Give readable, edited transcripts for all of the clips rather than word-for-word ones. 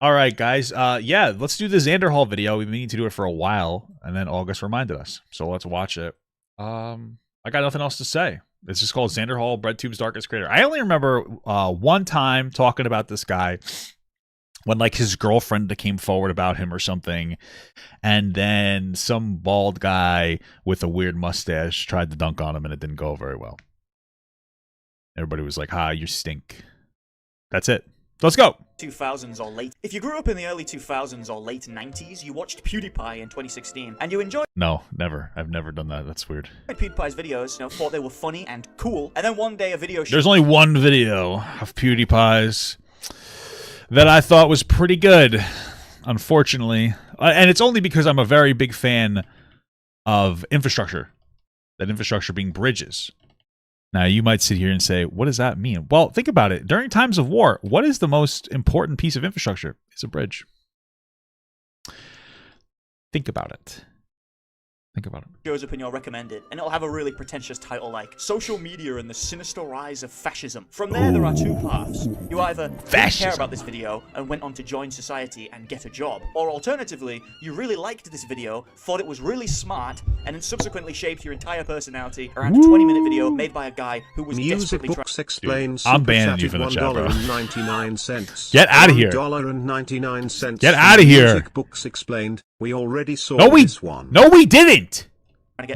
All right, guys. Yeah, let's do the Xanderhal video. We've been meaning to do it for a while, and then August reminded us. So let's watch it. I got nothing else to say. It's just called Xanderhal, Breadtubes' Darkest Creator. I only remember one time talking about this guy when like his girlfriend came forward about him or something, and then some bald guy with a weird mustache tried to dunk on him, and it didn't go very well. Everybody was like, "Ha, you stink." That's it. Let's go. 2000s or late. If you grew up in the early 2000s or late 90s, you watched PewDiePie in 2016, and you enjoyed No, never. I've never done that. That's weird. PewDiePie's videos, thought they were funny and cool, and then one day a video There's only one video of PewDiePie's that I thought was pretty good, unfortunately. And it's only because I'm a very big fan of infrastructure. That infrastructure being bridges. Now, you might sit here and say, what does that mean? Well, think about it. During times of war, what is the most important piece of infrastructure? It's a bridge. Think about it. Think about it. Shows up in your recommended, and it'll have a really pretentious title like Social Media and the Sinister Rise of Fascism. From there are two paths. You either didn't care about this video and went on to join society and get a job, or alternatively, you really liked this video, thought it was really smart, and then subsequently shaped your entire personality around a 20-minute video made by a guy who was desperately trying. Books explain. I'm banning you from the chat, bro. $1.99. Get out of here. $1.99. Get out of here. Music Books explained. We already saw this one. No, we didn't.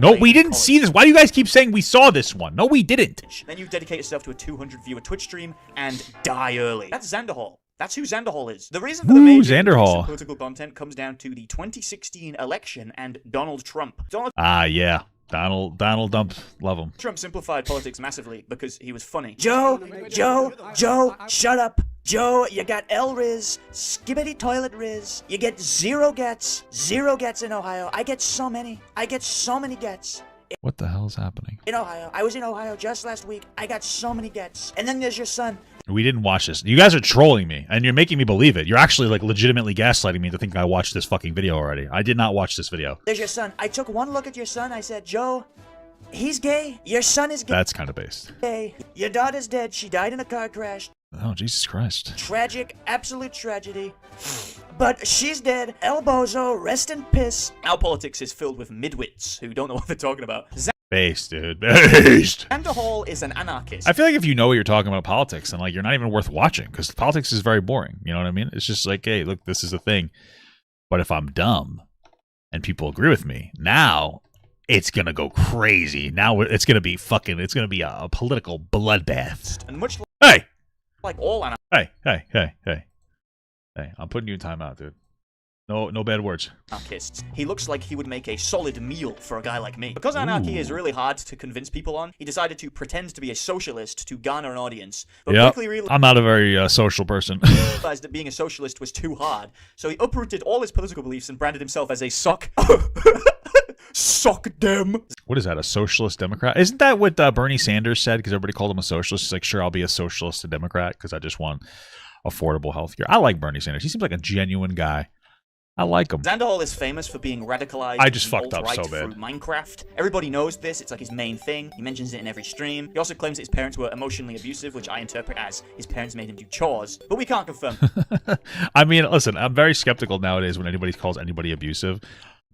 No, we didn't see this. Why do you guys keep saying we saw this one? No, we didn't. Then you dedicate yourself to a 200-viewer Twitch stream and die early. That's Xanderhal. That's who Xanderhal is. The reason for the major increase in political content comes down to the 2016 election and Donald Trump. Yeah. Donald Dump, love him. Trump simplified politics massively because he was funny. Joe, shut up. Joe, you got L-Riz, skibbity toilet Riz. You get zero gets in Ohio. I get so many gets. What the hell's happening? In Ohio. I was in Ohio just last week. I got so many gets. And then there's your son. We didn't watch this. You guys are trolling me, and you're making me believe it. You're actually, like, legitimately gaslighting me to think I watched this fucking video already. I did not watch this video. There's your son. I took one look at your son. I said, Joe, he's gay. Your son is gay. That's kind of based. Your daughter's dead. She died in a car crash. Oh, Jesus Christ. Tragic, absolute tragedy. But she's dead. El Bozo, rest in piss. Our politics is filled with midwits who don't know what they're talking about. Based, dude. Based. Xanderhal is an anarchist. I feel like if you know what you're talking about politics, then like you're not even worth watching because politics is very boring. You know what I mean? It's just like, hey, look, this is a thing. But if I'm dumb and people agree with me, now it's gonna go crazy. Now it's gonna be a political bloodbath. And much like all Hey, I'm putting you in timeout, dude. No bad words. Anarchists. He looks like he would make a solid meal for a guy like me. Because anarchy is really hard to convince people on, he decided to pretend to be a socialist to garner an audience. But quickly realized I'm not a very social person. that being a socialist was too hard, so he uprooted all his political beliefs and branded himself as a suck dem. What is that, a socialist democrat? Isn't that what Bernie Sanders said? Because everybody called him a socialist. He's like, sure, I'll be a socialist, a democrat, because I just want affordable health care. I like Bernie Sanders. He seems like a genuine guy. I like him. Xanderhal is famous for being radicalized. I just fucked up so bad. Through Minecraft. Everybody knows this. It's like his main thing. He mentions it in every stream. He also claims that his parents were emotionally abusive, which I interpret as his parents made him do chores. But we can't confirm. I mean, listen, I'm very skeptical nowadays when anybody calls anybody abusive.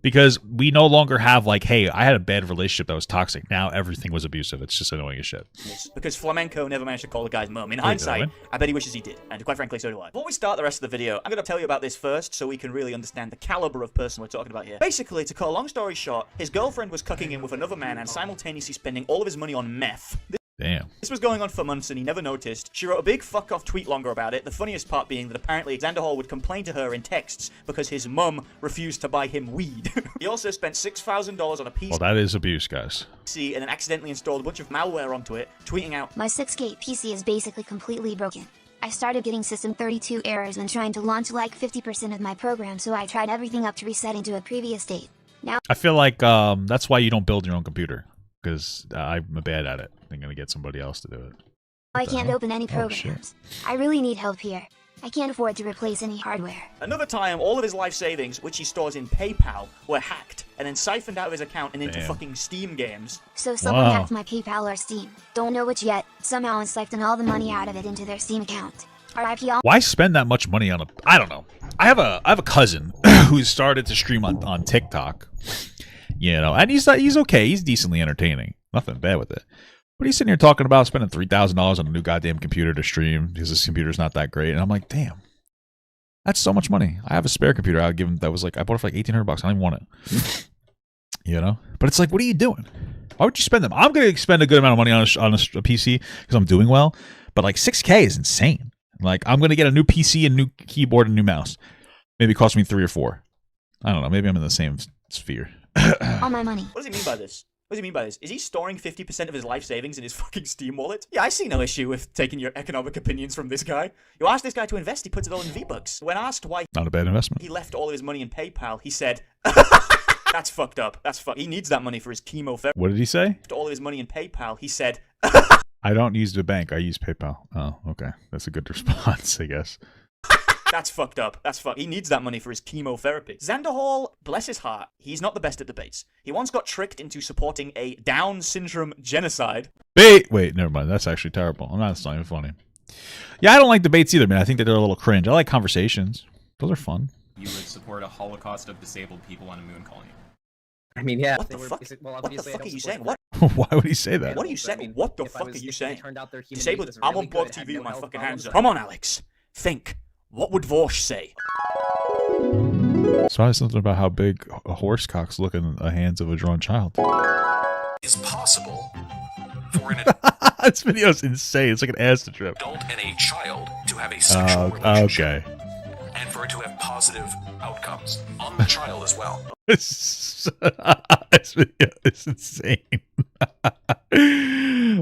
Because we no longer have, like, hey, I had a bad relationship that was toxic. Now everything was abusive. It's just annoying as shit. Because Flamenco never managed to call the guy's mum. In hindsight, I bet he wishes he did. And quite frankly, so do I. Before we start the rest of the video, I'm going to tell you about this first so we can really understand the caliber of person we're talking about here. Basically, to cut a long story short, his girlfriend was cucking him with another man and simultaneously spending all of his money on meth. Damn. This was going on for months and he never noticed. She wrote a big fuck-off tweet longer about it, the funniest part being that apparently Xanderhal would complain to her in texts because his mum refused to buy him weed. He also spent $6,000 on a PC. Well, that is abuse, guys. And then accidentally installed a bunch of malware onto it, tweeting out, "My 6K PC is basically completely broken. I started getting system 32 errors when trying to launch like 50% of my program, so I tried everything up to resetting to a previous state. Now I feel like that's why you don't build your own computer. Because I'm bad at it. I'm going to get somebody else to do it. I can't open any programs. I really need help here. I can't afford to replace any hardware." Another time, all of his life savings, which he stores in PayPal, were hacked and then siphoned out of his account and into fucking Steam games. So someone hacked my PayPal or Steam. Don't know which yet. Somehow and siphoned all the money out of it into their Steam account. RIP all. Why spend that much money on a? I don't know. I have a cousin who started to stream on TikTok. You know, and he's okay. He's decently entertaining. Nothing bad with it. But he's sitting here talking about spending $3,000 on a new goddamn computer to stream because his computer's not that great. And I'm like, damn, that's so much money. I have a spare computer. I'll give him that was like I bought it for like $1,800. I don't even want it. You know, but it's like, what are you doing? Why would you spend them? I'm going to spend a good amount of money on a PC because I'm doing well. But like $6K is insane. Like I'm going to get a new PC, a new keyboard, and a new mouse. Maybe it cost me 3 or 4. I don't know. Maybe I'm in the same sphere. All my money. What does he mean by this? What does he mean by this? Is he storing 50% of his life savings in his fucking Steam wallet? Yeah, I see no issue with taking your economic opinions from this guy. You ask this guy to invest, he puts it all in V-Bucks. When asked why Not a bad investment. he left all of his money in PayPal, he said, that's fucked up. He needs that money for his chemotherapy. What did he say? All of his money in PayPal, he said, I don't use the bank. I use PayPal. Oh, okay. That's a good response, I guess. that's fucked up. He needs that money for his chemotherapy. Xanderhal, bless his heart, he's not the best at debates. He once got tricked into supporting a Down syndrome genocide. Wait, never mind. That's actually terrible. That's not even funny. Yeah, I don't like debates either, man. I think that they're a little cringe. I like conversations. Those are fun. You would support a holocaust of disabled people on a moon colony. I mean, yeah. What the fuck? What the fuck are you saying? What? Why would he say that? What are you saying? I mean, what the if I fuck was- are you if they saying? turned out their human Disabled. beings was I'm really on Blog good, had TV no with my health fucking problems, hands up. Come on, Alex. Think. What would Vorsh say? It's probably something about how big a horse cocks look in the hands of a drawn child. Is possible for an This video's insane. It's like an acid trip. adult and a child to have a sexual relationship, Okay. and for it to have positive outcomes on the child as well. This video is insane.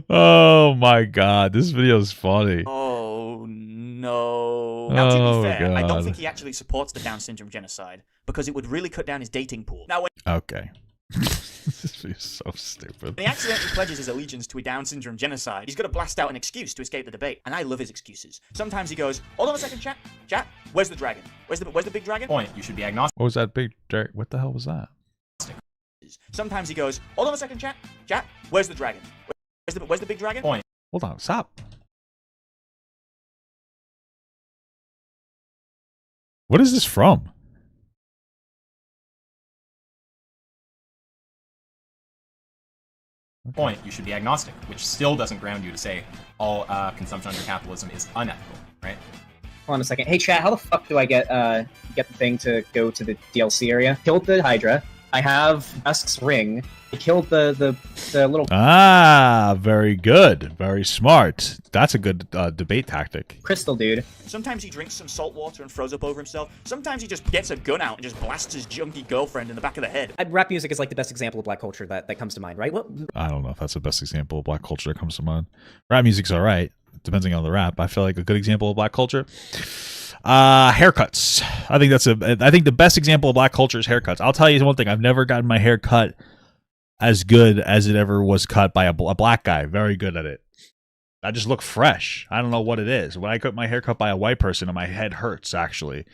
Oh my god, this video is funny. Oh no. Now, to Oh, be fair, I don't God. think he actually supports the Down syndrome genocide because it would really cut down his dating pool. Now, when Okay. This video is so stupid. he accidentally pledges his allegiance to a Down syndrome genocide, he's got to blast out an excuse to escape the debate. And I love his excuses. Sometimes he goes, hold on a second, chat. Chat, where's the dragon? Where's the big dragon? Point, you should be agnostic. What was that big dirt? What the hell was that? Sometimes he goes, hold on a second, chat. Chat, where's the dragon? Where's the big dragon? Point. Hold on, stop. What is this from? Point, you should be agnostic, which still doesn't ground you to say all consumption under capitalism is unethical, right? Hold on a second. Hey, chat, how the fuck do I get the thing to go to the DLC area? Killed the Hydra. I have Dusk's ring. I killed the little Ah, very good. Very smart. That's a good debate tactic. crystal dude. Sometimes he drinks some salt water and throws up over himself. Sometimes he just gets a gun out and just blasts his junky girlfriend in the back of the head. Rap music is like the best example of black culture that comes to mind, right? What? I don't know if that's the best example of black culture that comes to mind. Rap music's all right, depending on the rap. I feel like a good example of black culture. Haircuts. I think the best example of black culture is haircuts. I'll tell you one thing. I've never gotten my hair cut as good as it ever was cut by a black guy. Very good at it. I just look fresh. I don't know what it is. When I got my hair cut by a white person, and my head hurts actually.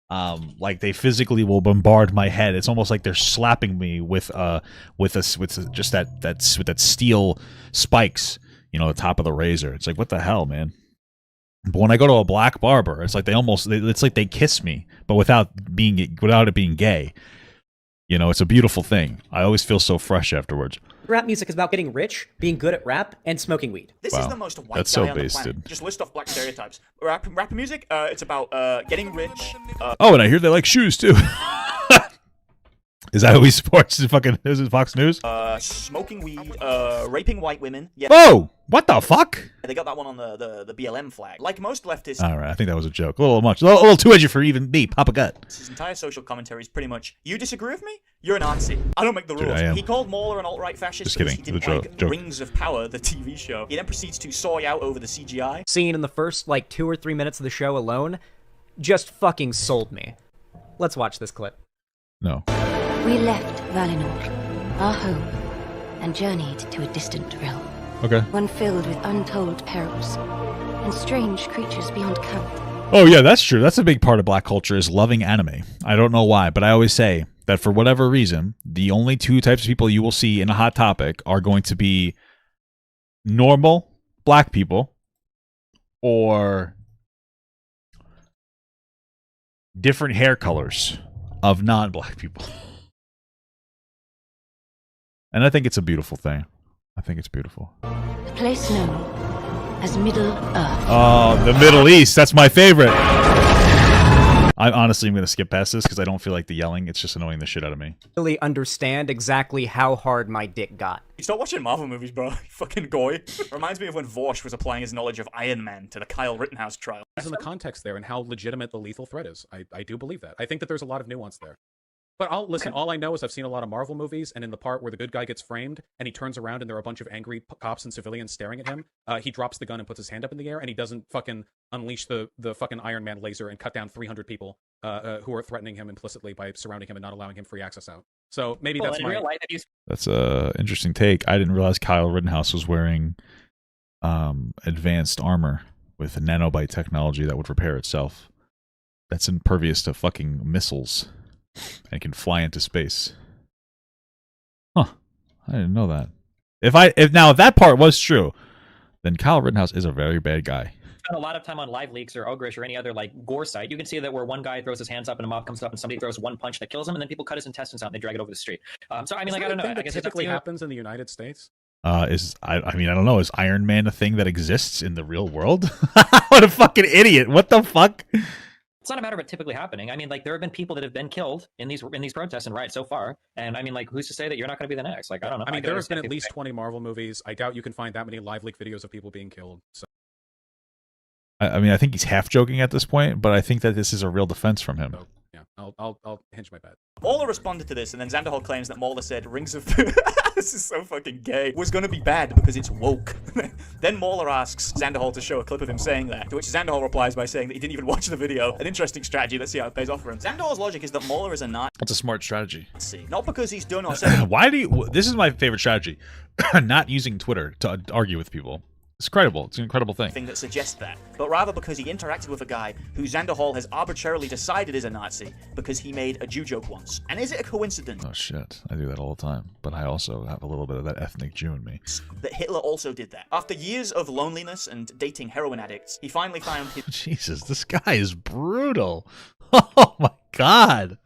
Like they physically will bombard my head. It's almost like they're slapping me with just that steel spikes. You know, the top of the razor. It's like, what the hell, man? But when I go to a black barber, it's like it's like they kiss me, but without it being gay. You know, it's a beautiful thing. I always feel so fresh afterwards. Rap music is about getting rich, being good at rap, and smoking weed. This Wow. is the most white That's guy so on the basted. planet. Just list off black stereotypes. Rap music, it's about getting rich, Oh, and I hear they like shoes too. Is that who he supports? Is it Fox News? smoking weed, raping white women. Yeah, Whoa! What the fuck? they got that one on the BLM flag. Like most leftists, All right, I think that was a joke. A little much. A little too edgy for even me. Pop a gut. his entire social commentary is pretty much, you disagree with me? You're a Nazi. I don't make the rules. I am. He called Mauler an alt-right fascist Just because kidding. he didn't It was a like joke. Rings of Power, the TV show. He then proceeds to soy out over the CGI. Scene in the first, 2 or 3 minutes of the show alone just fucking sold me. Let's watch this clip. No. We left Valinor, our home, and journeyed to a distant realm, Okay. one filled with untold perils and strange creatures beyond count. Oh yeah, that's true. That's a big part of black culture is loving anime. I don't know why, but I always say that for whatever reason, the only two types of people you will see in a hot topic are going to be normal black people or different hair colors of non-black people. And I think it's a beautiful thing. I think it's beautiful. The place known as Middle Earth. Oh, the Middle East. That's my favorite. I honestly am going to skip past this because I don't feel like the yelling. It's just annoying the shit out of me. Really understand exactly how hard my dick got. Stop watching Marvel movies, bro. Fucking goy. Reminds me of when Vorsh was applying his knowledge of Iron Man to the Kyle Rittenhouse trial. In the context there and how legitimate the lethal threat is. I do believe that. I think that there's a lot of nuance there. But listen, all I know is I've seen a lot of Marvel movies, and in the part where the good guy gets framed, and he turns around and there are a bunch of angry cops and civilians staring at him, he drops the gun and puts his hand up in the air, and he doesn't fucking unleash the fucking Iron Man laser and cut down 300 people who are threatening him implicitly by surrounding him and not allowing him free access out. So maybe that's my... That's a interesting take. I didn't realize Kyle Rittenhouse was wearing advanced armor with nanobite technology that would repair itself. That's impervious to fucking missiles. And can fly into space. Huh. I didn't know that. If that part was true, then Kyle Rittenhouse is a very bad guy. Spend a lot of time on Live Leaks or Ogrish or any other like gore site. You can see that where one guy throws his hands up and a mob comes up and somebody throws one punch that kills him, and then people cut his intestines out and they drag it over the street. So I mean, like, I don't know. I guess it typically happens in the United States. I don't know. Is Iron Man a thing that exists in the real world? What a fucking idiot! What the fuck? It's not a matter of it typically happening. I mean, like, there have been people that have been killed in these protests and riots so far, and I mean, like, who's to say that you're not going to be the next? Like, I don't know. I mean, there have been at least 20 Marvel movies. I doubt you can find that many live leak videos of people being killed. So. I mean, I think he's half joking at this point, but I think that this is a real defense from him. So, yeah, I'll hinge my bet. Mauler responded to this, and then Xanderhal claims that Mauler said Rings of... This is so fucking gay. Was going to be bad because it's woke. Then Mauler asks Xanderhal to show a clip of him saying that, to which Xanderhal replies by saying that he didn't even watch the video. An interesting strategy. Let's see how it pays off for him. Xanderhal's logic is that Mauler is a Nazi. That's a smart strategy. Not because he's done or said... Why do you... This is my favorite strategy. Not using Twitter to argue with people. It's credible. It's an incredible thing. That suggests that, but rather because he interacted with a guy who Xanderhal has arbitrarily decided is a Nazi because he made a Jew joke once. And is it a coincidence? Oh shit, I do that all the time. But I also have a little bit of that ethnic Jew in me. That Hitler also did that. After years of loneliness and dating heroin addicts, he finally found his... Jesus, this guy is brutal. Oh my god.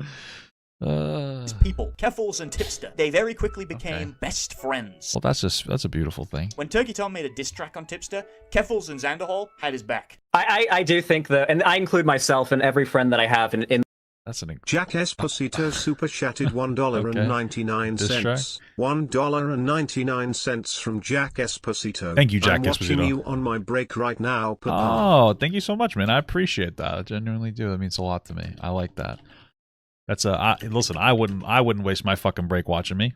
People, Keffals and Tipster. They very quickly became best friends. Well, that's a beautiful thing. When Turkey Tom made a diss track on Tipster, Keffals and Xanderhal had his back. I do think that, and I include myself and every friend that I have in That's an Jack Esposito super chatted $1.99. $1.99 from Jack Esposito. Thank you, Jack I'm Esposito. Watching you on my break right now, Papa. Oh, thank you so much, man. I appreciate that. I genuinely do. That means a lot to me. I like that. That's listen, I wouldn't waste my fucking break watching me.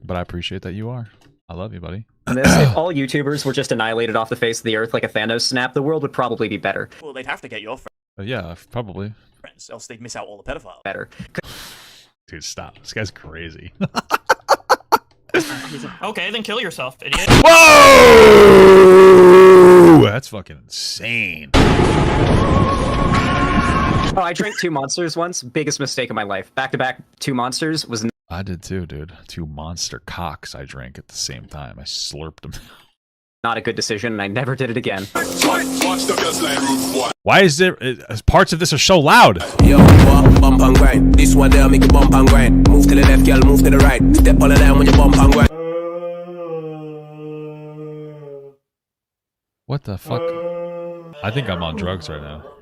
But I appreciate that you are. I love you, buddy. If all YouTubers were just annihilated off the face of the earth like a Thanos snap, the world would probably be better. Well, they'd have to get your yeah, probably. friends, else they'd miss out all the pedophiles. Better. Dude, stop. This guy's crazy. Okay, then kill yourself, idiot. Whoa! That's fucking insane. Oh, I drank 2 Monsters once. Biggest mistake of my life. Back-to-back 2 Monsters was... I did too, dude. 2 monster cocks I drank at the same time. I slurped them. Not a good decision, and I never did it again. Why is there... parts of this are so loud? Yo, bump and grind. This one there make you bump and grind. Move to the left, girl, move to the right. Step on the line when you bump and grind. What the fuck? I think I'm on drugs right now.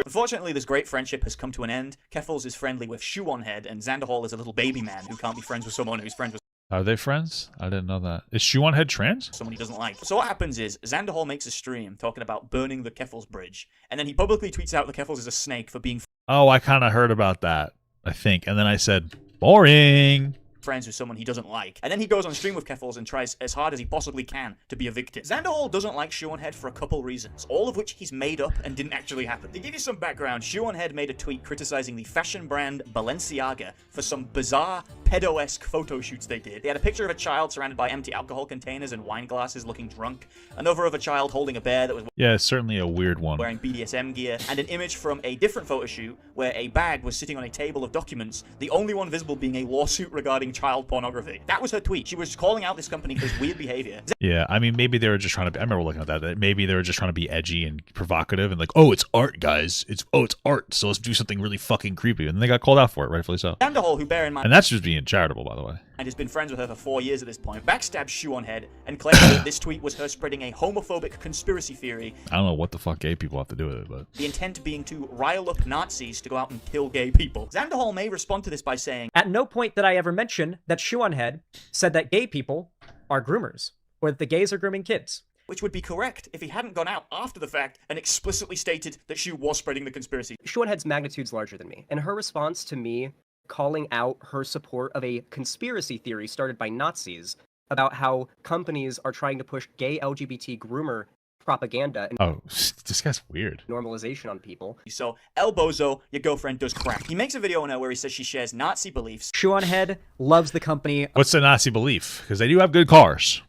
Unfortunately, this great friendship has come to an end. Keffals is friendly with Shoe on Head, and Xanderhal is a little baby man who can't be friends with someone who's friends with... Are they friends? I didn't know that. Is Shoe on Head trans? Someone he doesn't like. So what happens is, Xanderhal makes a stream talking about burning the Keffals bridge, and then he publicly tweets out that Keffals is a snake for being... Oh, I kind of heard about that, I think. And then I said, boring. Friends with someone he doesn't like. And then he goes on stream with Keffals and tries as hard as he possibly can to be a victim. Xanderhal doesn't like Shoe on Head for a couple reasons, all of which he's made up and didn't actually happen. To give you some background, Shoe on Head made a tweet criticizing the fashion brand Balenciaga for some bizarre pedo-esque photo shoots they did. They had a picture of a child surrounded by empty alcohol containers and wine glasses looking drunk, another of a child holding a bear that was certainly a weird one, wearing BDSM gear, and an image from a different photo shoot where a bag was sitting on a table of documents, the only one visible being a lawsuit regarding child pornography. That was her tweet. She was calling out this company for its weird behavior. Yeah, I mean, maybe they were just trying to be, I remember looking at that maybe they were just trying to be edgy and provocative and like, oh, it's art, guys. It's art, so let's do something really fucking creepy. And they got called out for it, rightfully so. Xanderhal, who bear in mind... And that's just being charitable, by the way. And has been friends with her for 4 years at this point, backstabbed Shoe-on-Head and claimed that this tweet was her spreading a homophobic conspiracy theory. I don't know what the fuck gay people have to do with it, but... The intent being to rile up Nazis to go out and kill gay people. Xanderhal may respond to this by saying, At no point did I ever mention that Shoe-on-Head said that gay people are groomers, or that the gays are grooming kids. Which would be correct if he hadn't gone out after the fact and explicitly stated that she was spreading the conspiracy. Shoe-on-Head's magnitude's larger than me, and her response to me calling out her support of a conspiracy theory started by Nazis about how companies are trying to push gay LGBT groomer propaganda and this guy's weird. Normalization on people. So, El Bozo, your girlfriend does crack. He makes a video on her where he says she shares Nazi beliefs. Shoe-on-Head loves the company. What's the Nazi belief? Because they do have good cars.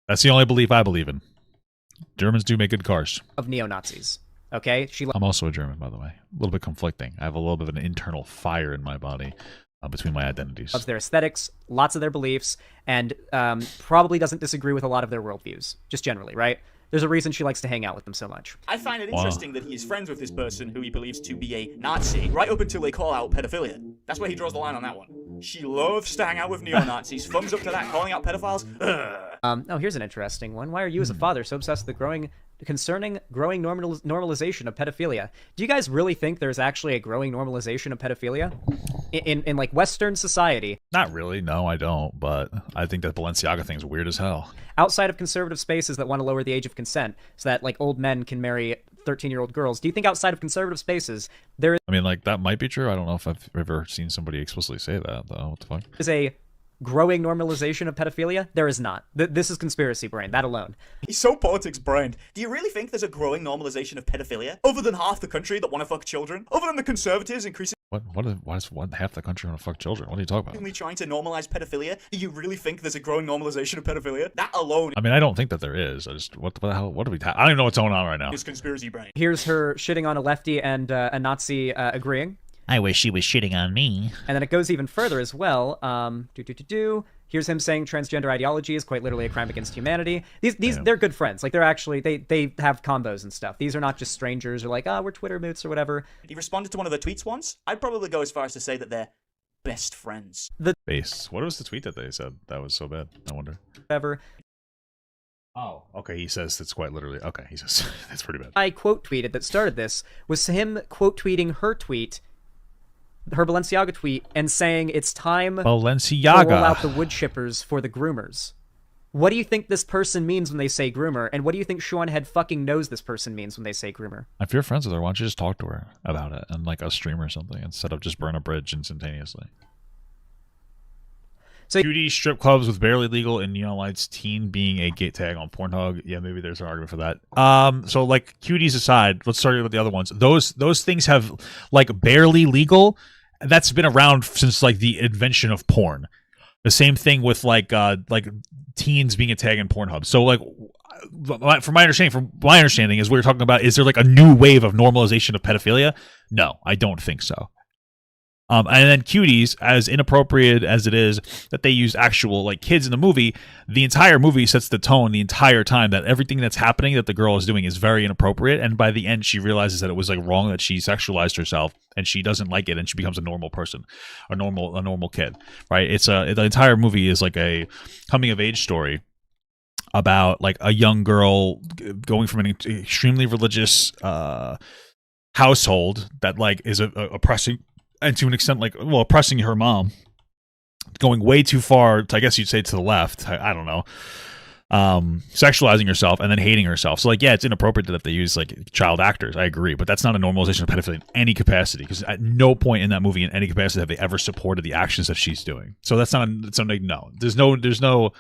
That's the only belief I believe in. Germans do make good cars. Of neo-Nazis. Okay? I'm also a German, by the way. A little bit conflicting. I have a little bit of an internal fire in my body between my identities. Loves their aesthetics, lots of their beliefs, and probably doesn't disagree with a lot of their worldviews. Just generally, right? There's a reason she likes to hang out with them so much. I find it interesting that he is friends with this person who he believes to be a Nazi, right up until they call out pedophilia. That's where he draws the line on that one. She loves to hang out with neo-Nazis. Thumbs up to that, calling out pedophiles. Oh, here's an interesting one. Why are you as a father so obsessed with growing normalization of pedophilia? Do you guys really think there's actually a growing normalization of pedophilia in like Western society? Not really. No, I don't. But I think that Balenciaga thing's weird as hell. Outside of conservative spaces that want to lower the age of consent so that like old men can marry 13-year-old girls, do you think outside of conservative spaces there is... I mean, like, that might be true. I don't know if I've ever seen somebody explicitly say that, though. What the fuck? Is a growing normalization of pedophilia? There is not. This is conspiracy brain, that alone. He's so politics brained. Do you really think there's a growing normalization of pedophilia? Other than half the country that want to fuck children? Other than the conservatives increasing... Why is half the country want to fuck children? What are you talking about? Trying to normalize pedophilia? Do you really think there's a growing normalization of pedophilia? That alone... I mean, I don't think that there is. I just... What the hell? What do we... I don't even know what's going on right now. Is conspiracy brain. Here's her shitting on a lefty and a Nazi agreeing. I wish she was shitting on me. And then it goes even further as well. Here's him saying transgender ideology is quite literally a crime against humanity. These they're good friends. Like, they're actually, they have combos and stuff. These are not just strangers or like, we're Twitter moots or whatever. He responded to one of the tweets once. I'd probably go as far as to say that they're best friends. Base. What was the tweet that they said that was so bad? I wonder. Whatever. Oh, okay. He says that's quite literally. Okay, he says that's pretty bad. I quote tweeted that started this was him quote tweeting her tweet, her Balenciaga tweet, and saying it's time Balenciaga to roll out the wood chippers for the groomers. What do you think this person means when they say groomer? And what do you think Shoe-on-Head fucking knows this person means when they say groomer? If you're friends with her, why don't you just talk to her about it on like a stream or something instead of just burn a bridge instantaneously? So, cutie strip clubs with barely legal in neon lights, teen being a gate tag on Pornhub. Yeah, maybe there's an argument for that. So like cuties aside, let's start with the other ones. Those things have like barely legal. That's been around since like the invention of porn. The same thing with like teens being a tag in Pornhub. So like from my understanding is what we're talking about, is there like a new wave of normalization of pedophilia? No, I don't think so. And then cuties, as inappropriate as it is that they use actual like kids in the movie, the entire movie sets the tone the entire time that everything that's happening that the girl is doing is very inappropriate. And by the end, she realizes that it was like wrong, that she sexualized herself and she doesn't like it, and she becomes a normal person, a normal kid, right? The entire movie is like a coming of age story about like a young girl going from an extremely religious household that like is oppressing. And to an extent, like, well, oppressing her mom, going way too far, I guess you'd say to the left, I don't know, sexualizing herself and then hating herself. So, like, yeah, it's inappropriate that they use, like, child actors. I agree. But that's not a normalization of pedophilia in any capacity, because at no point in that movie, in any capacity, have they ever supported the actions that she's doing. So that's not, no. There's no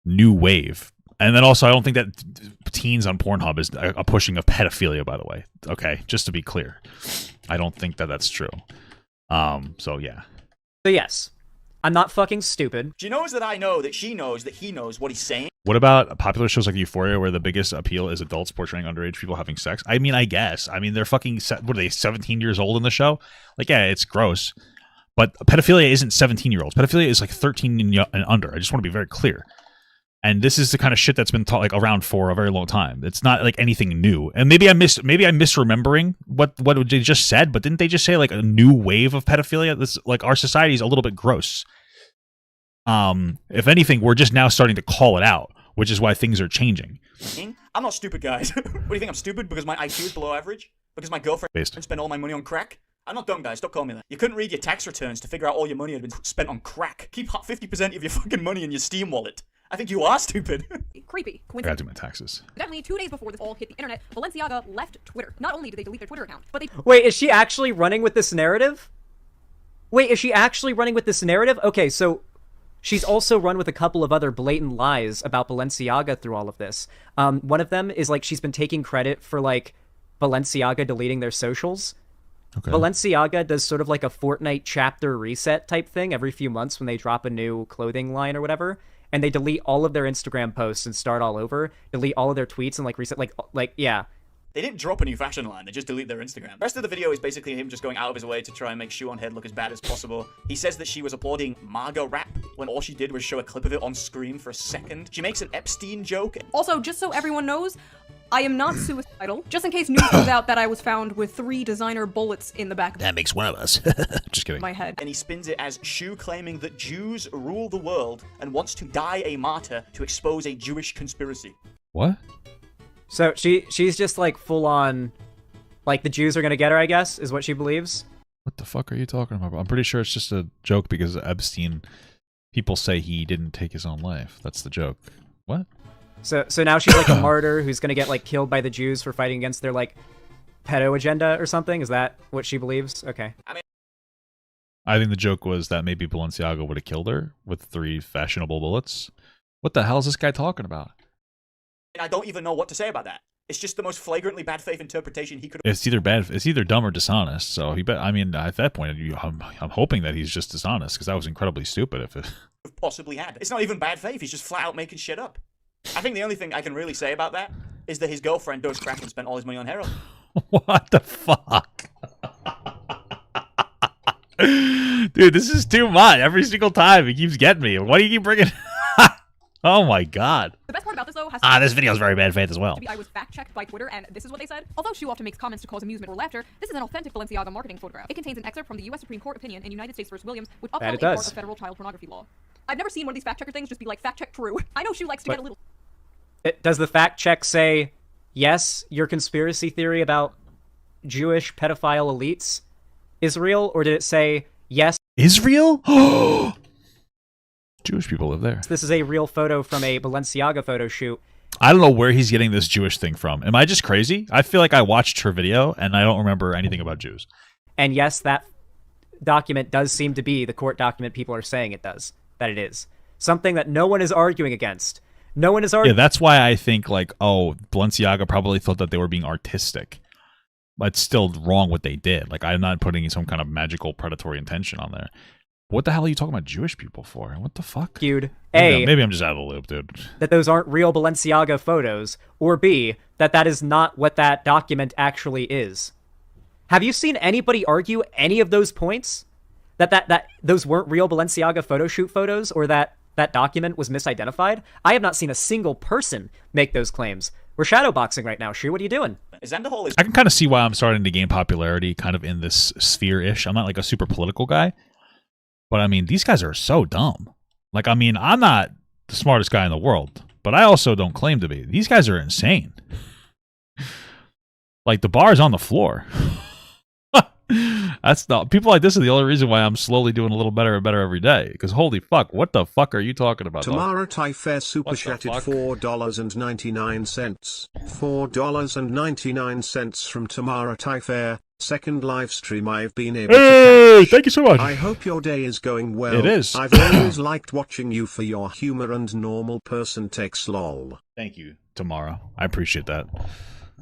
new wave. And then also, I don't think that teens on Pornhub is a pushing of pedophilia, by the way. Okay, just to be clear. I don't think that that's true. So yeah. So yes, I'm not fucking stupid. She knows that I know that she knows that he knows what he's saying. What about popular shows like Euphoria, where the biggest appeal is adults portraying underage people having sex? I mean, I guess. I mean, they're fucking, what are they, 17 years old in the show? Like, yeah, it's gross. But pedophilia isn't 17-year-olds. Pedophilia is like 13 and under. I just want to be very clear. And this is the kind of shit that's been taught like around for a very long time. It's not like anything new. And maybe I'm misremembering what they just said, but didn't they just say like a new wave of pedophilia? This like our society is a little bit gross. If anything, we're just now starting to call it out, which is why things are changing. I'm not stupid, guys. What do you think? I'm stupid because my IQ is below average? Because my girlfriend spent all my money on crack? I'm not dumb, guys. Don't call me that. You couldn't read your tax returns to figure out all your money had been spent on crack. Keep 50% of your fucking money in your Steam wallet. I think you are stupid. Creepy. I gotta do my taxes. Definitely 2 days before this all hit the internet, Balenciaga left Twitter. Not only did they delete their Twitter account, but they... Wait, is she actually running with this narrative? Okay, so she's also run with a couple of other blatant lies about Balenciaga through all of this. One of them is like she's been taking credit for like Balenciaga deleting their socials. Okay. Balenciaga does sort of like a Fortnite chapter reset type thing every few months when they drop a new clothing line or whatever. And they delete all of their Instagram posts and start all over, delete all of their tweets and like reset, yeah. They didn't drop a new fashion line, they just delete their Instagram. The rest of the video is basically him just going out of his way to try and make Shoe on Head look as bad as possible. He says that she was applauding MAGA rap when all she did was show a clip of it on screen for a second. She makes an Epstein joke. Also, just so everyone knows, I am not suicidal. Just in case news comes out that I was found with 3 designer bullets in the back of That makes one of us. Just kidding. my head. And he spins it as Shoe claiming that Jews rule the world and wants to die a martyr to expose a Jewish conspiracy. What? So she's just like full on, like the Jews are gonna get her, I guess, is what she believes. What the fuck are you talking about? I'm pretty sure it's just a joke because Epstein, people say he didn't take his own life. That's the joke. What? So now she's like a martyr who's gonna get like killed by the Jews for fighting against their like pedo agenda or something? Is that what she believes? Okay. I think the joke was that maybe Balenciaga would have killed her with 3 fashionable bullets. What the hell is this guy talking about? And I don't even know what to say about that. It's just the most flagrantly bad faith interpretation he could have. It's either dumb or dishonest. So at that point, I'm hoping that he's just dishonest because that was incredibly stupid. If it possibly had. It's not even bad faith. He's just flat out making shit up. I think the only thing I can really say about that is that his girlfriend does crack and spent all his money on heroin. What the fuck? Dude, this is too much. Every single time he keeps getting me. Why do you keep bringing... Oh my god. The best part about this, though, has to this video is very bad faith as well. I was fact-checked by Twitter, and this is what they said. Although Shoe often makes comments to cause amusement or laughter, this is an authentic Balenciaga marketing photograph. It contains an excerpt from the U.S. Supreme Court opinion in United States v. Williams, which upheld a part of federal child pornography law. I've never seen one of these fact-checker things just be like, fact-check true. I know Shoe likes to get a little... Does the fact-check say, yes, your conspiracy theory about Jewish pedophile elites is real, or did it say, yes... Israel? Jewish people live there. This is a real photo from a Balenciaga photo shoot. I don't know where he's getting this Jewish thing from. Am I just crazy? I feel like I watched her video and I don't remember anything about Jews. And yes, that document does seem to be the court document people are saying that it is. Something that no one is arguing against. No one is arguing. Yeah, that's why I think Balenciaga probably thought that they were being artistic. But it's still wrong what they did. Like, I'm not putting some kind of magical predatory intention on there. What the hell are you talking about Jewish people for? What the fuck? Dude, maybe I'm just out of the loop, dude. That those aren't real Balenciaga photos, or B, that is not what that document actually is. Have you seen anybody argue any of those points? That those weren't real Balenciaga photo shoot photos, or that document was misidentified? I have not seen a single person make those claims. We're shadowboxing right now, Shu. What are you doing? Xanderhal is... I can kind of see why I'm starting to gain popularity kind of in this sphere-ish. I'm not like a super political guy. But, I mean, these guys are so dumb. Like, I mean, I'm not the smartest guy in the world, but I also don't claim to be. These guys are insane. Like, the bar is on the floor. That's not... People like this are the only reason why I'm slowly doing a little better and better every day. Because, holy fuck, what the fuck are you talking about? Tamara Taifair super chatted $4.99. $4.99 from Tamara Taifair. Second live stream I've been able to catch. Thank you so much. I hope your day is going well. It is. I've always liked watching you for your humor and normal person takes lol. Thank you, Tamara. I appreciate that.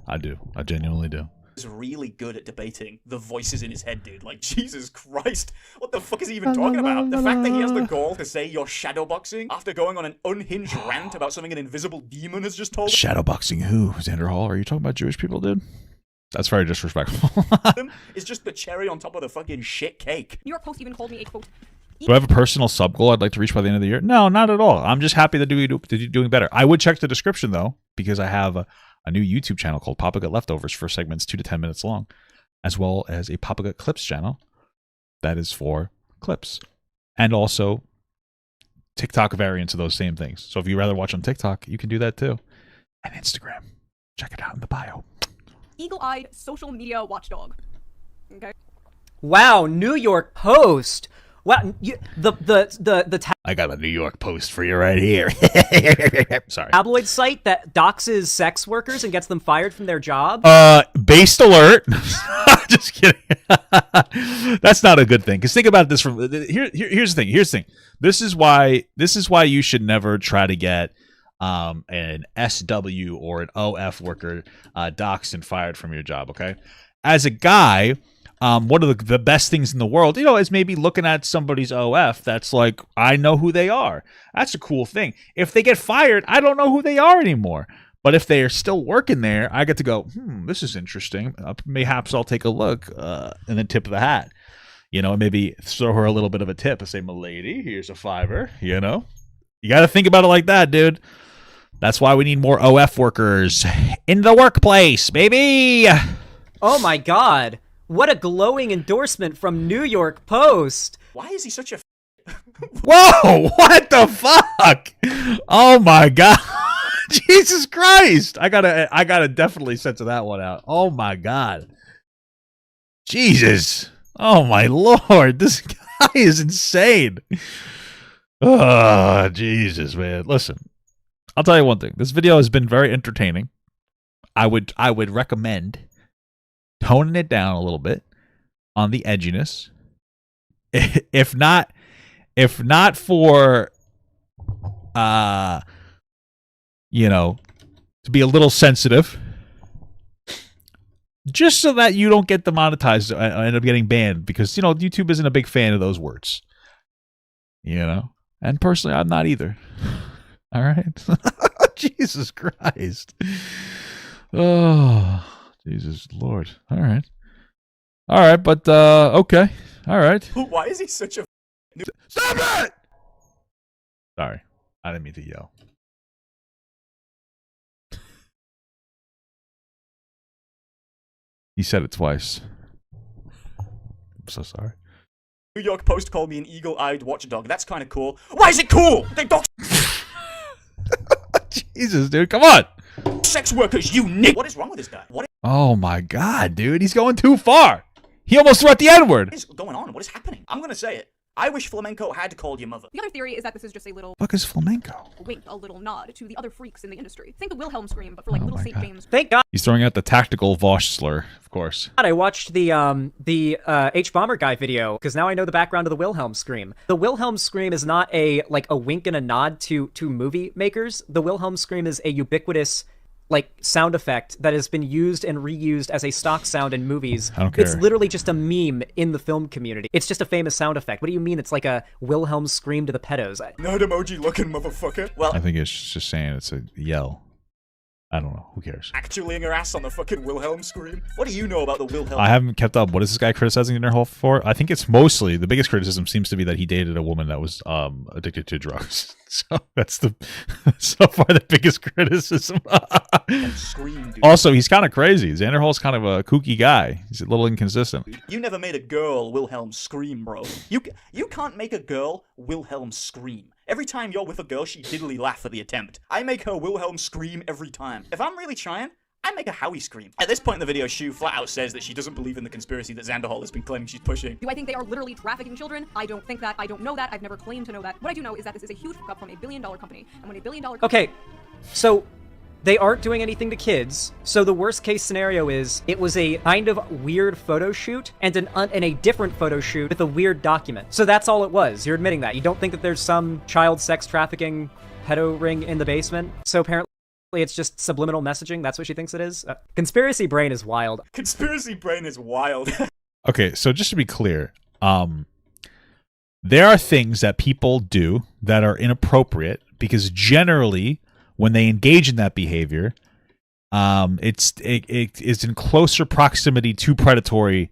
I do. I genuinely do. He's really good at debating the voices in his head, dude. Like, Jesus Christ. What the fuck is he even talking about? The fact that he has the gall to say you're shadowboxing after going on an unhinged rant about something an invisible demon has just told him. Shadowboxing who? Xanderhal? Are you talking about Jewish people, dude? That's very disrespectful. Is just the cherry on top of the fucking shit cake. New York Post even called me a quote. Do I have a personal sub goal I'd like to reach by the end of the year? No, not at all. I'm just happy that you're doing better. I would check the description, though, because I have a new YouTube channel called Papa Gut Leftovers for segments 2 to 10 minutes long, as well as a Papa Gut Clips channel that is for clips. And also TikTok variants of those same things. So if you'd rather watch on TikTok, you can do that too. And Instagram. Check it out in the bio. Eagle-eyed social media watchdog. Okay. Wow, New York Post. Wow, the I got a New York Post for you right here. Sorry. tabloid site that doxes sex workers and gets them fired from their job. Based alert. Just kidding. That's not a good thing. Because think about this from here's the thing. Here's the thing. This is why you should never try to get an SW or an OF worker doxed and fired from your job. Okay, as a guy. One of the best things in the world, is maybe looking at somebody's OF that's like, I know who they are. That's a cool thing. If they get fired, I don't know who they are anymore. But if they are still working there, I get to go, this is interesting. Mayhaps I'll take a look and then tip of the hat. Maybe throw her a little bit of a tip and say, "Milady, here's a $5." You got to think about it like that, dude. That's why we need more OF workers in the workplace, baby. Oh, my God. What a glowing endorsement from New York Post. Why is he such a Whoa, what the fuck? Oh my god. Jesus Christ. I gotta definitely censor that one out. Oh my god. Jesus. Oh my lord. This guy is insane. Oh, Jesus, man. Listen. I'll tell you one thing. This video has been very entertaining. I would recommend toning it down a little bit on the edginess. If not for to be a little sensitive, just so that you don't get demonetized and end up getting banned, because YouTube isn't a big fan of those words. And personally, I'm not either. All right. Jesus Christ. Oh, Jesus Lord. All right, but okay. All right. Why is he such a Stop it! Sorry, I didn't mean to yell. He said it twice. I'm so sorry. New York Post called me an eagle-eyed watchdog. That's kind of cool. Why is it cool? They don't Jesus, dude, come on. Sex workers, you nick. What is wrong with this guy? Oh my god, dude, he's going too far. He almost threw out the N-word. What is going on? What is happening? I'm gonna say it. I wish Flamenco had called your mother. The other theory is that this is just a little What is flamenco? wink, a little nod to the other freaks in the industry. Think the Wilhelm scream, but for like little St. James. Thank God. He's throwing out the tactical Vosh slur, of course. I watched the H-Bomber guy video, because now I know the background of the Wilhelm scream. The Wilhelm scream is not a wink and a nod to movie makers. The Wilhelm scream is a ubiquitous sound effect that has been used and reused as a stock sound in movies. I don't care. It's literally just a meme in the film community. It's just a famous sound effect. What do you mean it's like a Wilhelm scream to the pedos? Nerd emoji looking motherfucker. Well, I think it's just saying it's a yell. I don't know. Who cares? Actually her ass on the fucking Wilhelm scream. What do you know about the Wilhelm? I haven't kept up. What is this guy criticizing Xanderhal for? I think it's mostly, the biggest criticism seems to be that he dated a woman that was addicted to drugs. So that's so far the biggest criticism. Scream, dude. Also, he's kind of crazy. Xanderhal's kind of a kooky guy. He's a little inconsistent. You never made a girl Wilhelm scream, bro. You can't make a girl Wilhelm scream. Every time you're with a girl, she diddly laugh at the attempt. I make her Wilhelm scream every time. If I'm really trying, I make a Howie scream. At this point in the video, Shu flat out says that she doesn't believe in the conspiracy that Xanderhal has been claiming she's pushing. Do I think they are literally trafficking children? I don't think that. I don't know that. I've never claimed to know that. What I do know is that this is a huge hookup from a billion-dollar company. And when a billion-dollar Okay, so they aren't doing anything to kids. So the worst case scenario is it was a kind of weird photo shoot and a different photo shoot with a weird document. So that's all it was. You're admitting that. You don't think that there's some child sex trafficking pedo ring in the basement? So apparently it's just subliminal messaging. That's what she thinks it is. Conspiracy brain is wild. Conspiracy brain is wild. Okay, so just to be clear, there are things that people do that are inappropriate because generally when they engage in that behavior, it is in closer proximity to predatory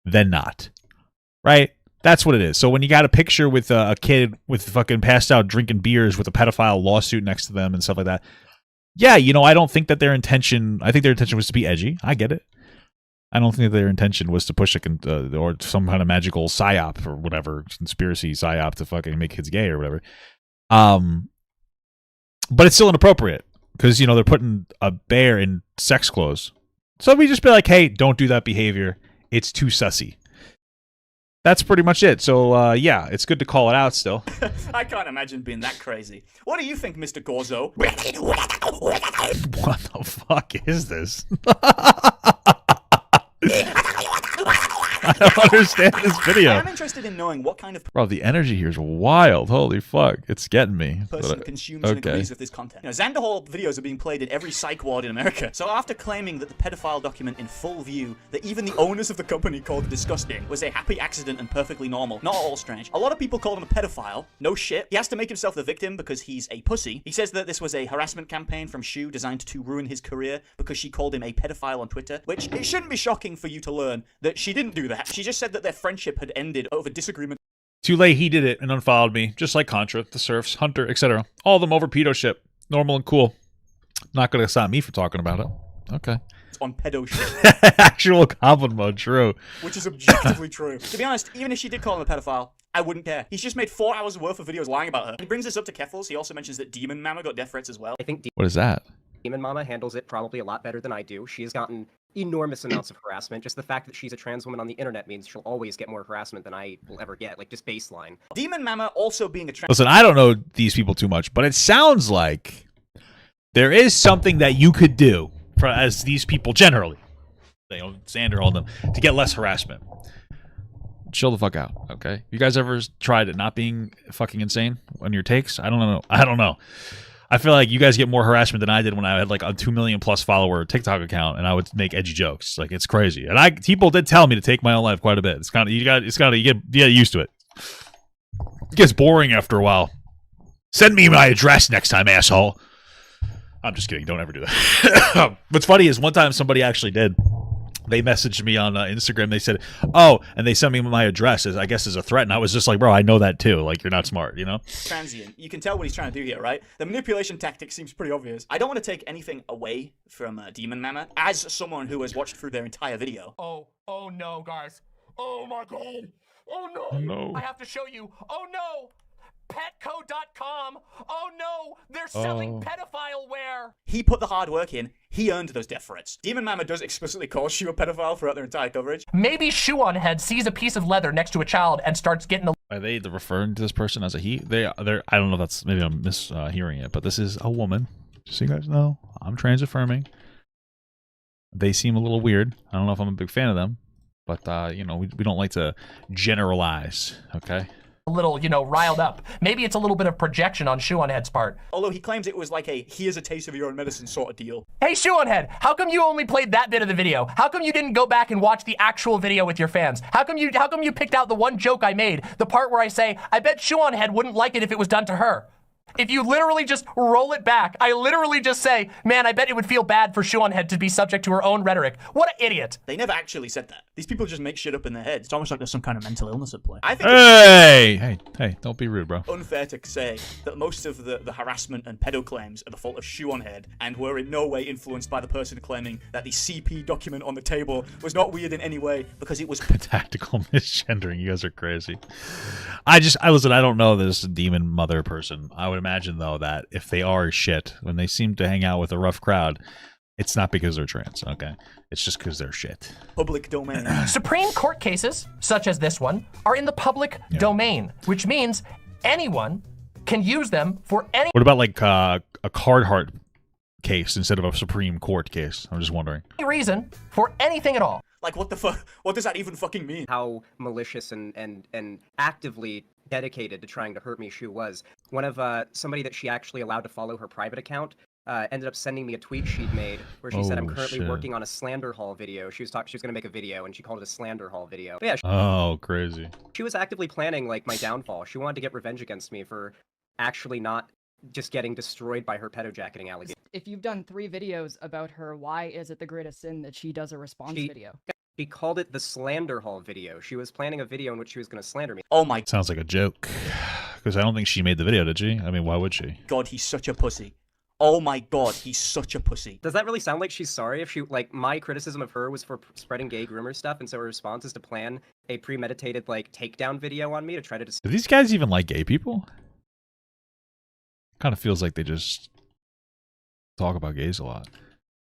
than not, right? That's what it is. So when you got a picture with a kid with fucking passed out drinking beers with a pedophile lawsuit next to them and stuff like that, yeah, you know, I don't think that their intention. I think their intention was to be edgy. I get it. I don't think that their intention was to push or some kind of magical psyop or whatever, conspiracy psyop to fucking make kids gay or whatever. But it's still inappropriate because, you know, they're putting a bear in sex clothes. So we just be like, hey, don't do that behavior. It's too sussy. That's pretty much it. So, yeah, it's good to call it out still. I can't imagine being that crazy. What do you think, Mr. Gorzo? What the fuck is this? I don't understand this video. I'm interested in knowing what kind of Bro, the energy here is wild. Holy fuck. It's getting me. person consumes and agrees with this content. You know, Xanderhal videos are being played in every psych ward in America. So after claiming that the pedophile document in full view, that even the owners of the company called it disgusting, was a happy accident and perfectly normal, not at all strange. A lot of people call him a pedophile. No shit. He has to make himself the victim because he's a pussy. He says that this was a harassment campaign from Shu designed to ruin his career because she called him a pedophile on Twitter, which it shouldn't be shocking for you to learn that she didn't do that. She just said that their friendship had ended over disagreement. Too late, he did it and unfollowed me, just like Contra, the Surfs, Hunter, etc. All of them over pedo shit. Normal and cool. Not gonna stop me from talking about it. Okay. It's on pedo shit. Actual goblin mode, true. Which is objectively true. To be honest, even if she did call him a pedophile, I wouldn't care. He's just made 4 hours worth of videos lying about her. He brings this up to Keffels. He also mentions that Demon Mama got death threats as well. I think What is that? Demon Mama handles it probably a lot better than I do. She has gotten enormous amounts of harassment. Just the fact that she's a trans woman on the internet means she'll always get more harassment than I will ever get, like just baseline. Demon Mama also being a trans... Listen, I don't know these people too much, but it sounds like there is something that you could do as these people generally, you know, Xander, all them, to get less harassment. Chill the fuck out, okay? You guys ever tried it not being fucking insane on your takes? I don't know. I feel like you guys get more harassment than I did when I had like a 2 million plus follower TikTok account and I would make edgy jokes. Like, it's crazy. And people did tell me to take my own life quite a bit. It's kind of you get used to it. It gets boring after a while. Send me my address next time, asshole. I'm just kidding. Don't ever do that. What's funny is one time somebody actually did. They messaged me on Instagram. They said, "Oh," and they sent me my address as a threat. And I was just like, "Bro, I know that too. Like, you're not smart, you know." Transient. You can tell what he's trying to do here, right? The manipulation tactic seems pretty obvious. I don't want to take anything away from Demon Mama as someone who has watched through their entire video. Oh no, guys! Oh my god! Oh no! Oh, no. I have to show you! Oh no! Petco.com! Oh no! They're selling pedophile wear! He put the hard work in. He earned those death threats. Demon Mama does explicitly call Shu a pedophile throughout their entire coverage. Maybe Shoe on Head sees a piece of leather next to a child and starts getting a... Are they referring to this person as a he? They're. I don't know. That's maybe I'm mishearing it, but this is a woman. Just so you guys know, I'm trans affirming. They seem a little weird. I don't know if I'm a big fan of them, but you know, we don't like to generalize. Okay. little, riled up. Maybe it's a little bit of projection on Shoe on Head's part. Although he claims it was like a here's a taste of your own medicine sort of deal. Hey, Shoe on Head, how come you only played that bit of the video? How come you didn't go back and watch the actual video with your fans? How come you picked out the one joke I made, the part where I say, I bet Shoe on Head wouldn't like it if it was done to her? If you literally just roll it back, I literally just say, man, I bet it would feel bad for Shoe on Head to be subject to her own rhetoric. What an idiot. They never actually said that. These people just make shit up in their heads. It's almost like there's some kind of mental illness at play. I think Hey, don't be rude, bro. Unfair to say that most of the harassment and pedo claims are the fault of Shoe on Head and were in no way influenced by the person claiming that the CP document on the table was not weird in any way because it was tactical misgendering. You guys are crazy. I listen, I don't know this demon mother person. I would imagine though that if they are shit, when they seem to hang out with a rough crowd, it's not because they're trans, okay? It's just because they're shit. Public domain. Supreme Court cases, such as this one, are in the public domain, which means anyone can use them for any... What about like a Carhartt case instead of a Supreme Court case? I'm just wondering. Reason for anything at all. Like, what the fuck? What does that even fucking mean? How malicious and actively dedicated to trying to hurt me Shu was. One of somebody that she actually allowed to follow her private account ended up sending me a tweet she'd made where she said, I'm currently working on a Xanderhal video. She was going to make a video and she called it a Xanderhal video. But yeah, oh, crazy. She was actively planning like my downfall. She wanted to get revenge against me for actually not just getting destroyed by her pedojacketing allegations. If you've done 3 videos about her, why is it the greatest sin that she does a response video? She called it the Xanderhal video. She was planning a video in which she was going to slander me. Oh my Sounds like a joke. Because I don't think she made the video, did she? I mean, why would she? god, he's such a pussy. Oh my god, he's such a pussy. Does that really sound like she's sorry? If she, like, my criticism of her was for spreading gay groomer stuff, and so her response is to plan a premeditated, like, takedown video on me to try to... Do these guys even like gay people? Kind of feels like they just talk about gays a lot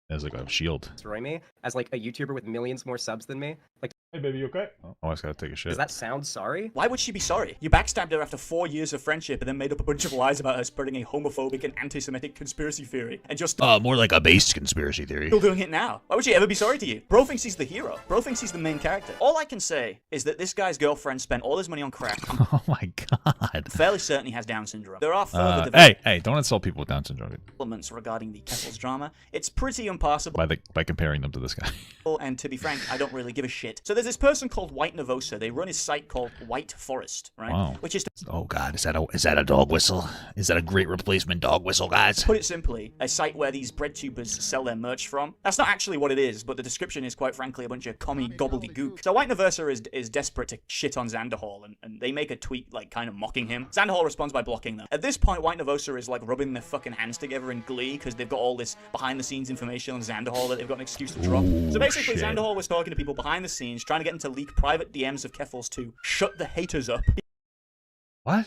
as like a shield. Destroy me as like a YouTuber with millions more subs than me. Like, hey baby, you okay? Oh, I just gotta take a shit. Does that sound sorry? Why would she be sorry? You backstabbed her after 4 years of friendship and then made up a bunch of lies about her spreading a homophobic and anti-Semitic conspiracy theory. And just more like a based conspiracy theory. still doing it now. Why would she ever be sorry to you? Bro thinks he's the hero. Bro thinks he's the main character. All I can say is that this guy's girlfriend spent all his money on crack. Oh my god. Fairly certain he has Down syndrome. There are further hey, don't insult people with Down syndrome. developments regarding the Kessels drama. It's pretty impossible. By comparing them to this guy. And to be frank, I don't really give a shit. So there's this person called White Nervosa. They run his site called White Forest, right? Wow. Which is, oh god, is that a dog whistle? Is that a great replacement dog whistle, guys? put it simply, a site where these Breadtubers sell their merch from. That's not actually what it is, but the description is quite frankly a bunch of commie gobbledygook. So White Nervosa is desperate to shit on Xanderhal, and they make a tweet like kind of mocking him. Xanderhal responds by blocking them. At this point, White Nervosa is like rubbing their fucking hands together in glee because they've got all this behind the scenes information on Xanderhal that they've got an excuse to drop. So basically, shit. Xanderhal was talking to people behind the scenes, trying to get them to leak private DMs of Keffels to shut the haters up. What?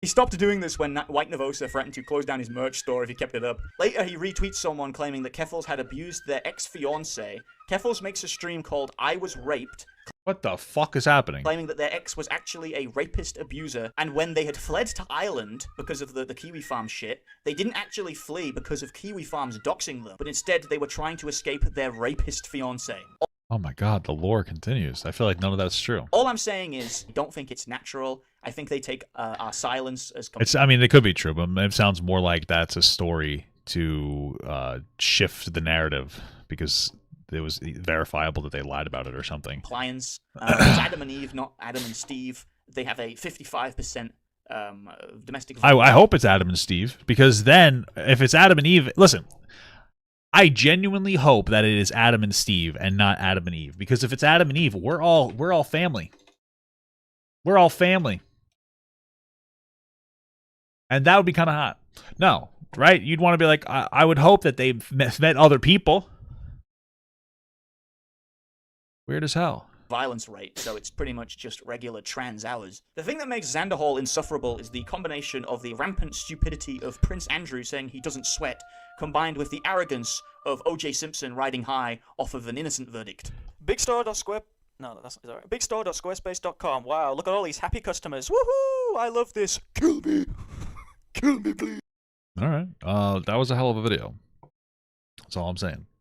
He stopped doing this when White Nervosa threatened to close down his merch store if he kept it up. Later, he retweets someone claiming that Keffels had abused their ex-fiancée. Keffels makes a stream called I Was Raped, What the fuck is happening? claiming that their ex was actually a rapist abuser, and when they had fled to Ireland because of the Kiwi Farm shit, they didn't actually flee because of Kiwi Farms doxing them, but instead they were trying to escape their rapist fiancé. Oh my god, the lore continues. I feel like none of that's true. All I'm saying is, I don't think it's natural. I think they take our silence as... I mean, it could be true, but it sounds more like that's a story to shift the narrative because it was verifiable that they lied about it or something. Compliance. It's Adam and Eve, not Adam and Steve. They have a 55% domestic... I hope it's Adam and Steve, because then, if it's Adam and Eve... Listen, I genuinely hope that it is Adam and Steve and not Adam and Eve, because if it's Adam and Eve, we're all family. We're all family. And that would be kind of hot. No, right? You'd want to be like, I would hope that they've met other people. Weird as hell. Violence rate, so it's pretty much just regular trans hours. The thing that makes Xanderhal insufferable is the combination of the rampant stupidity of Prince Andrew saying he doesn't sweat, combined with the arrogance of O.J. Simpson riding high off of an innocent verdict. Bigstore.squarespace.com. Wow, look at all these happy customers. Woohoo! I love this. Kill me. Kill me, please. All right. That was a hell of a video. That's all I'm saying.